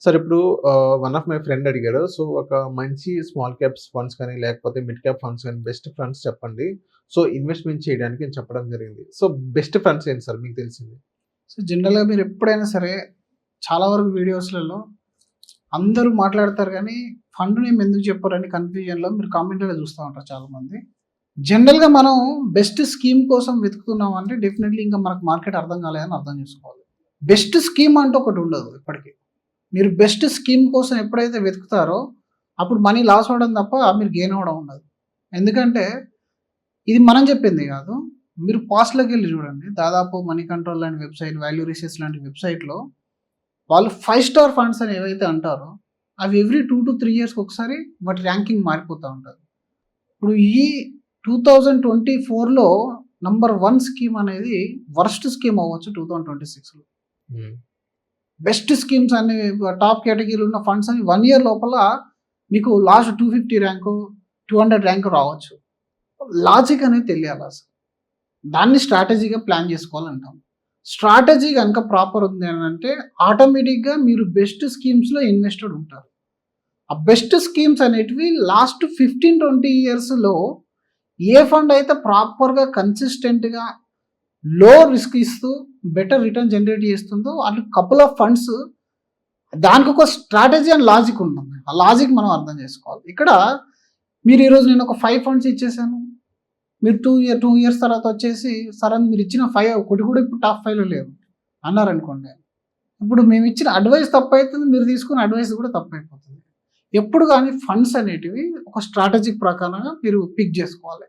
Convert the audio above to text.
Sir ఇప్పుడు one of my friend అడిగాడు. So, ఒక మంచి స్మాల్ క్యాప్స్ ఫండ్స్ కానీ, లేకపోతే మిడ్ క్యాప్ ఫండ్స్ కానీ, బెస్ట్ ఫండ్స్ చెప్పండి. సో, ఇన్వెస్ట్‌మెంట్ చేయడానికి అని చెప్పడం జరిగింది. సో, బెస్ట్ ఫండ్స్ ఏంటి సార్ మీకు తెలిసింది? సో, జనరల్‌గా మీరు ఎప్పుడైనా సరే చాలా వరకు వీడియోస్‌లలో అందరూ మాట్లాడతారు గానీ, ఫండ్ నేమ్ ఎందుకు చెప్పరని కన్‌ఫ్యూజన్‌లో మీరు కామెంట్‌లలో చూస్తా ఉంటారు చాలామంది. జనరల్‌గా మనం బెస్ట్ స్కీమ్ కోసం వెతుకుతున్నామంటే డెఫినెట్‌లీ ఇంకా మనకు మార్కెట్ అర్థం కాలేదని అర్థం చేసుకోవాలి. బెస్ట్ స్కీమ్ అంటూ ఒకటి ఉండదు ఇప్పటికి. మీరు బెస్ట్ స్కీమ్ కోసం ఎప్పుడైతే వెతుకుతారో అప్పుడు మనీ లాస్ అవ్వడం తప్ప మీరు గెయిన్ అవ్వడం ఉండదు. ఎందుకంటే ఇది మనం చెప్పింది కాదు. మీరు పాస్ట్‌లోకి వెళ్లి చూడండి. దాదాపు మనీ కంట్రోల్ లాంటి వెబ్‌సైట్, వాల్యూ రిసర్చ్ లాంటి వెబ్‌సైట్‌లో వాళ్ళు 5 స్టార్ ఫండ్స్ అని ఏవైతే అంటారో అవి ఎవ్రీ 2-3 ఇయర్స్‌కి ఒకసారి వాటి ర్యాంకింగ్ మారిపోతా ఉంటది. ఇప్పుడు ఈ 2024లో నంబర్ 1 స్కీమ్ అనేది వర్స్ట్ స్కీమ్ అవ్వచ్చు 2026లో. బెస్ట్ స్కీమ్స్ అన్ని టాప్ కేటగిరీలో ఉన్న ఫండ్స్ అని 1 ఇయర్ లోపల మీకు లాస్ట్ 250 ర్యాంకు, 200 ర్యాంకు రావచ్చు. లాజిక్ అనేది తెలియాలి అసలు. దాన్ని స్ట్రాటజీగా ప్లాన్ చేసుకోవాలంటాం. స్ట్రాటజీ కనుక ప్రాపర్ ఉంది అని అంటే ఆటోమేటిక్‌గా మీరు బెస్ట్ స్కీమ్స్‌లో ఇన్వెస్టెడ్ ఉంటారు. ఆ బెస్ట్ స్కీమ్స్ అనేటివి లాస్ట్ 15-20 ఇయర్స్‌లో ఏ ఫండ్ అయితే ప్రాపర్‌గా కన్సిస్టెంట్‌గా లో రిస్క్ ఇస్తూ బెటర్ రిటర్న్ జనరేట్ చేస్తుందో అటు కపుల్ ఆఫ్ ఫండ్స్ దానికి ఒక స్ట్రాటజీ అండ్ లాజిక్ ఉంటుంది. ఆ లాజిక్ మనం అర్థం చేసుకోవాలి. ఇక్కడ మీరు ఈరోజు నేను ఒక 5 ఫండ్స్ ఇచ్చేసాను. మీరు 2 ఇయర్స్ తర్వాత వచ్చేసి సరే మీరు ఇచ్చిన 5 ఒకటి కూడా ఇప్పుడు టాప్ 5లో లేవు అన్నారనుకోండి. ఇప్పుడు మేము ఇచ్చిన అడ్వైస్ తప్పైతుంది. మీరు తీసుకున్న అడ్వైస్ కూడా తప్పైపోతుంది. ఎప్పుడు కానీ ఫండ్స్ అనేటివి ఒక స్ట్రాటజిక్ ప్రకారంగా మీరు పిక్ చేసుకోవాలి.